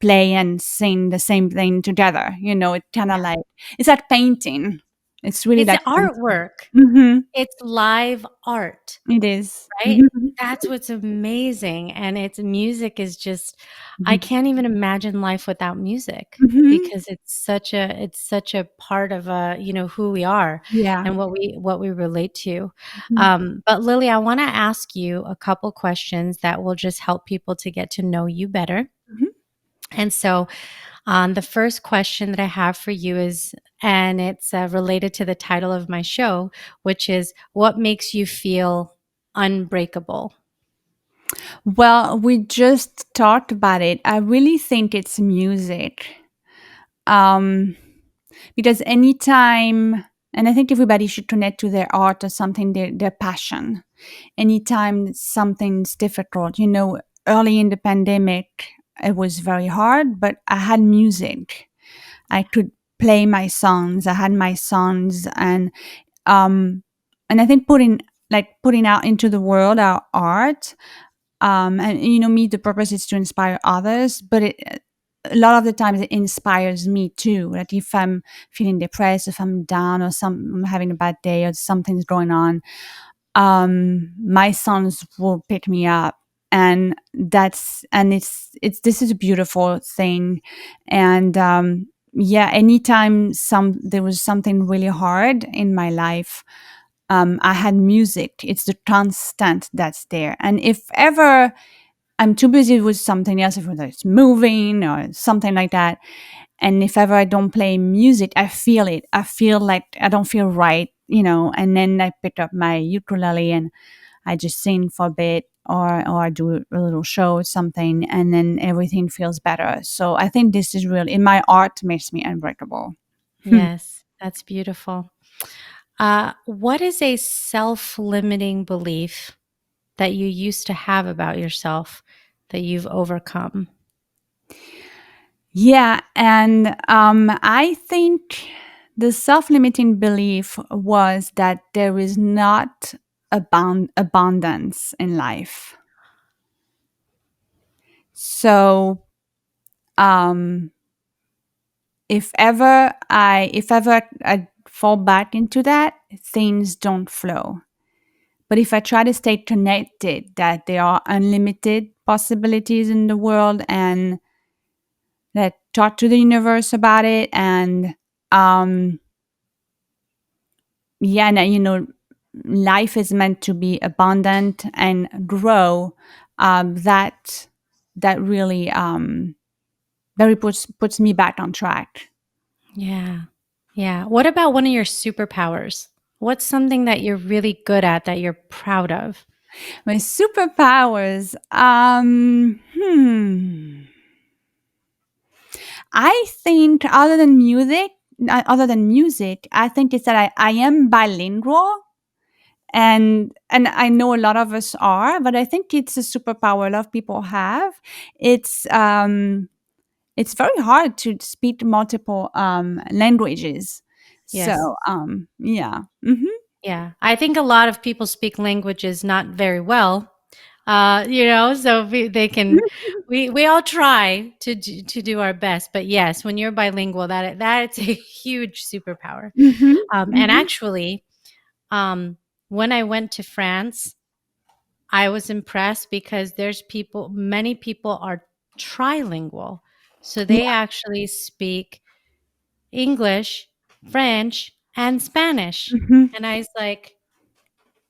play and sing the same thing together. It kind of like, it's like painting. It's really It's like painting. artwork. Hmm. It's live art. It is. Right? That's what's amazing, and it's music is just I can't even imagine life without music Hmm. because it's such a part of, who we are Yeah. and what we relate to. Mhm. But Lily, I wanna ask you a couple questions that will just help people to get to know you better. Mhm. And so, the first question that I have for you is, and it's related to the title of my show, which is what makes you feel unbreakable? Well, we just talked about it. I really think it's music. Um, because anytime, and I think everybody should connect to their art or something, their passion. Anytime something's difficult, early in the pandemic, it was very hard, but I had music. I could play my songs. I had my songs, um, and I think putting out into the world our art, and me, the purpose is to inspire others, but a lot of the times it inspires me too. Like if I'm feeling depressed, if I'm down, or I'm having a bad day, or something's going on, my sons will pick me up. And it's this is a beautiful thing. And yeah, anytime there was something really hard in my life, I had music. It's the constant that's there. And if ever I'm too busy with something else, if it's moving or something like that, and if ever I don't play music, I feel it. I feel like I don't feel right, and then I pick up my ukulele and I just sing for a bit, or I do a little show or something, and then everything feels better. So I think this is real. In my art makes me unbreakable. Yes, that's beautiful. What is a self-limiting belief that you used to have about yourself that you've overcome? Yeah, and I think the self-limiting belief was that there is not abundance in life. So um, if ever I fall back into that, things don't flow. But if I try to stay connected, that there are unlimited possibilities in the world, and that talk to the universe about it, and um, yeah, and life is meant to be abundant and grow. That really puts me back on track. Yeah. Yeah. What about one of your superpowers? What's something that you're really good at that you're proud of? My superpowers. I think other than music, other than music, I think it's that I am bilingual, and I know a lot of us are, but I think it's a superpower a lot of people have. It's it's very hard to speak multiple languages. Yes. So yeah. Mhm. Yeah. I think a lot of people speak languages not very well. So they can we all try to do our best, but yes, when you're bilingual, that's a huge superpower. Mhm. And Mhm. actually, um, when I went to France, I was impressed because many people are trilingual. So they Yeah. actually speak English, French, and Spanish. Mhm. And I was like,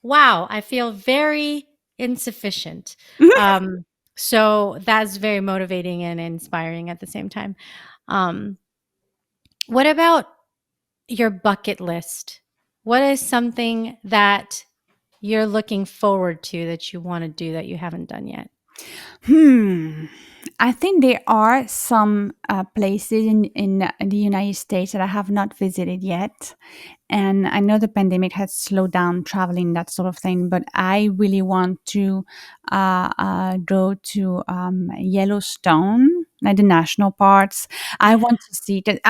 wow, I feel very insufficient. Um, so that's very motivating and inspiring at the same time. Um, what about your bucket list? What is something that you're looking forward to that you want to do that you haven't done yet? Hmm. I think there are some places in the United States that I have not visited yet. And I know the pandemic has slowed down traveling, that sort of thing, but I really want to go to Yellowstone, like the national parks. I Yeah. want to see that.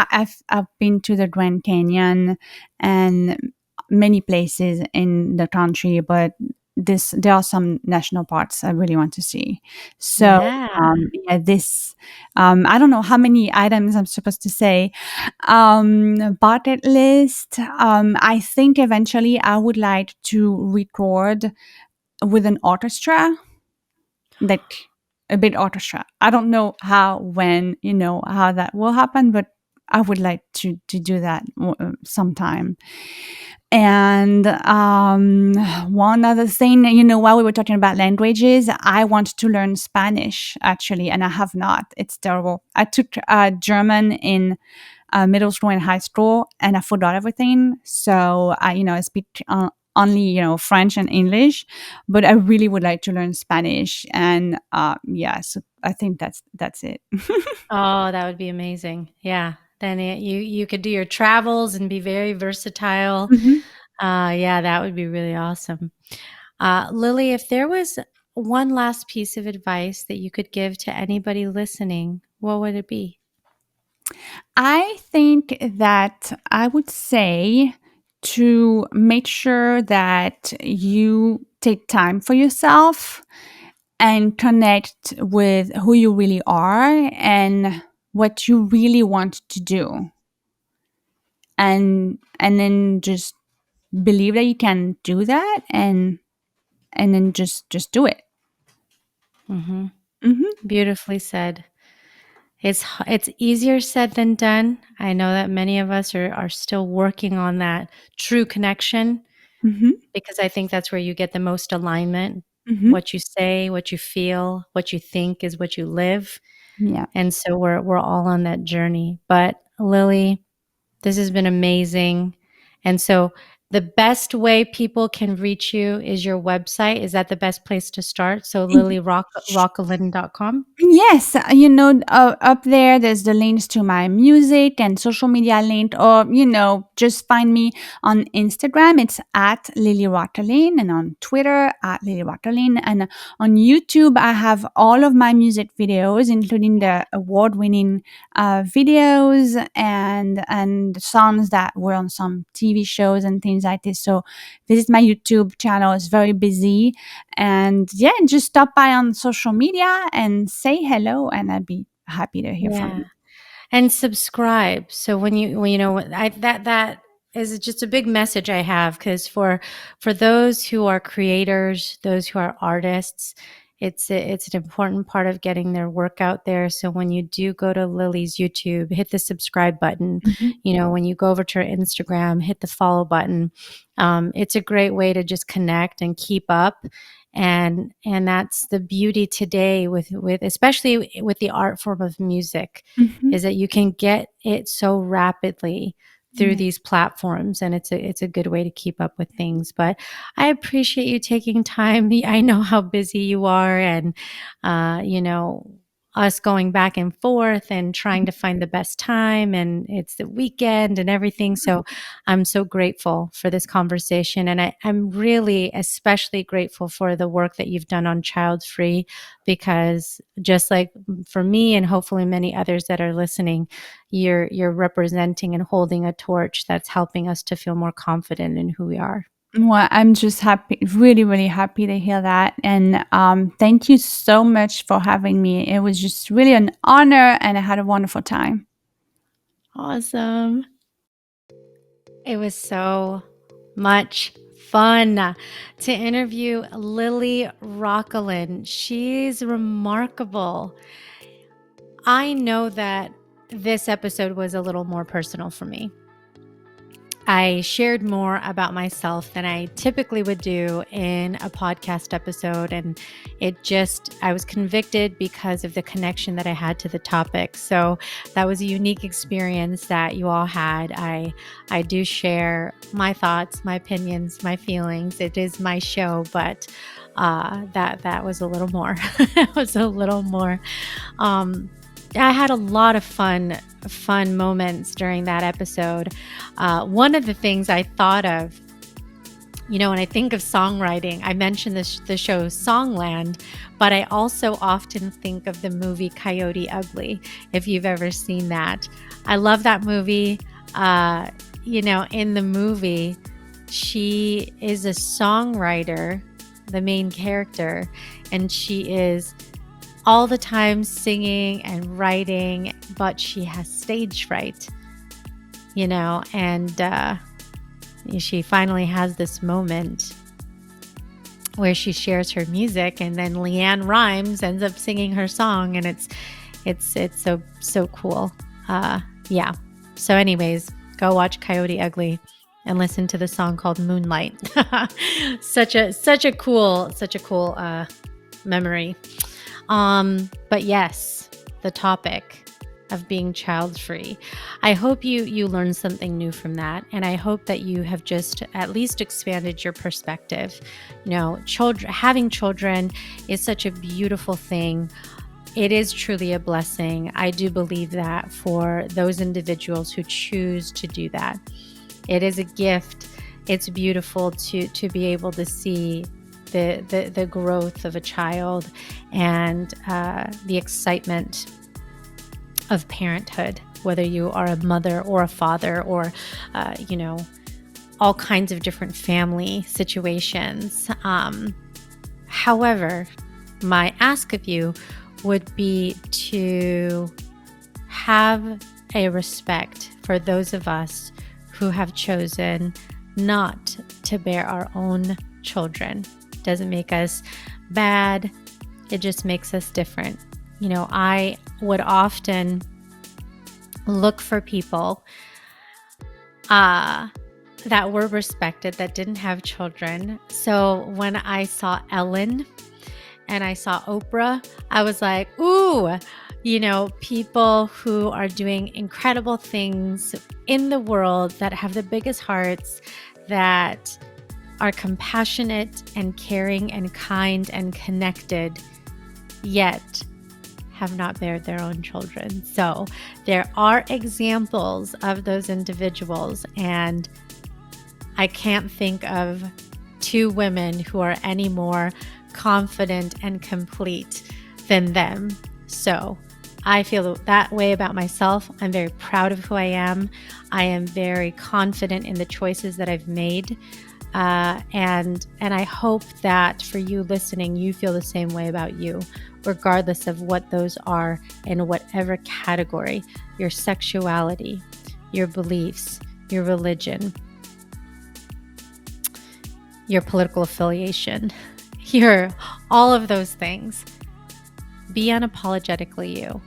I've been to the Grand Canyon and many places in the country, but there are some national parks I really want to see. So Yeah. yeah, this I don't know how many items I'm supposed to say. Bucket list. I think eventually I would like to record with an orchestra, like a big orchestra. I don't know how, when, how that will happen, but I would like to do that sometime. And one other thing, while we were talking about languages, I want to learn Spanish actually, and I have not. It's terrible. I took German in middle school and high school, and I forgot everything. So I speak only French and English, but I really would like to learn Spanish. And yeah, so I think that's it. Oh, that would be amazing. Yeah. Then you could do your travels and be very versatile. Mhm. Yeah, that would be really awesome. Lily, if there was one last piece of advice that you could give to anybody listening, what would it be? I think that I would say to make sure that you take time for yourself and connect with who you really are and what you really want to do, and then just believe that you can do that, and then just do it. Hmm. Hmm. Beautifully said. It's easier said than done. I know that many of us are still working on that true connection Hmm. because I think that's where you get the most alignment. Hmm. What you say, what you feel, what you think is what you live. Yeah. And so we're all on that journey. But Lily, this has been amazing. And so the best way people can reach you is your website. Is that the best place to start? So lilyroquelin.com. Yes, up there, there's the links to my music and social media link, or, just find me on Instagram. It's at LiLi Roquelin, and on Twitter at LiLi Roquelin. And on YouTube, I have all of my music videos, including the award-winning videos and songs that were on some TV shows and things like this. So visit my YouTube channel. It's very busy, and yeah, just stop by on social media and say hello, and I'd be happy to hear from Yeah. you. And subscribe. So when you know that is just a big message I have because for those who are creators, those who are artists, it's an important part of getting their work out there. So when you do go to Lily's YouTube, hit the subscribe button. Mhm. When you go over to her Instagram, hit the follow button. It's a great way to just connect and keep up. And that's the beauty today with especially with the art form of music Mhm. is that you can get it so rapidly through Yeah. these platforms, and it's a good way to keep up with things. But I appreciate you taking time. I know how busy you are, and uh, you know us going back and forth and trying to find the best time, and it's the weekend and everything. So I'm so grateful for this conversation. And I'm really especially grateful for the work that you've done on Childfree, because just like for me and hopefully many others that are listening, you're representing and holding a torch that's helping us to feel more confident in who we are. Well, I'm just happy, really, really happy to hear that. And thank you so much for having me. It was just really an honor, and I had a wonderful time. Awesome. It was so much fun to interview LiLi Roquelin. She's remarkable. I know that this episode was a little more personal for me. I shared more about myself than I typically would do in a podcast episode. And I was convicted because of the connection that I had to the topic. So that was a unique experience that you all had. I do share my thoughts, my opinions, my feelings. It is my show, but that was a little more. It was a little more. I had a lot of fun moments during that episode. One of the things I thought of, when I think of songwriting, I mentioned the show Songland, but I also often think of the movie Coyote Ugly, if you've ever seen that. I love that movie. In the movie, she is a songwriter, the main character, and she is all the time singing and writing, but she has stage fright, and she finally has this moment where she shares her music, and then Leanne Rhymes ends up singing her song, and it's so cool. Yeah. So anyways, go watch Coyote Ugly and listen to the song called Moonlight. Such a cool memory. But yes, the topic of being child-free. I hope you learned something new from that. And I hope that you have just at least expanded your perspective. Having children is such a beautiful thing. It is truly a blessing. I do believe that for those individuals who choose to do that. It is a gift. It's beautiful to be able to see the growth of a child and the excitement of parenthood, whether you are a mother or a father or, all kinds of different family situations. However, my ask of you would be to have a respect for those of us who have chosen not to bear our own children. Doesn't make us bad. It just makes us different. I would often look for people that were respected that didn't have children. So when I saw Ellen and I saw Oprah, I was like, ooh, people who are doing incredible things in the world, that have the biggest hearts, that are compassionate and caring and kind and connected, yet have not bared their own children. So there are examples of those individuals, and I can't think of two women who are any more confident and complete than them. So I feel that way about myself. I'm very proud of who I am. I am very confident in the choices that I've made. And I hope that for you listening, you feel the same way about you, regardless of what those are in whatever category: your sexuality, your beliefs, your religion, your political affiliation, all of those things. Be unapologetically you.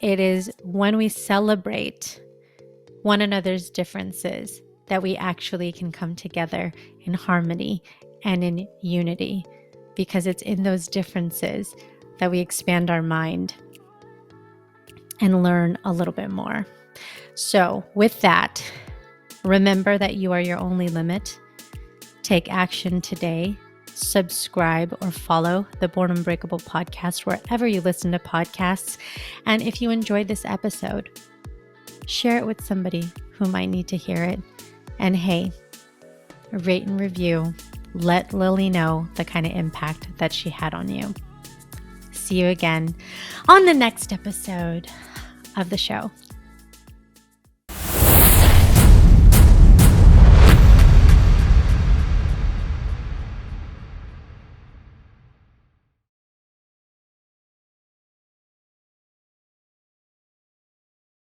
It is when we celebrate one another's differences that we actually can come together in harmony and in unity, because it's in those differences that we expand our mind and learn a little bit more. So with that, remember that you are your only limit. Take action today subscribe or follow the Born Unbreakable podcast wherever you listen to podcasts. And if you enjoyed this episode, share it with somebody who might need to hear it. And hey, rate and review. Let Lily know the kind of impact that she had on you. See you again on the next episode of the show.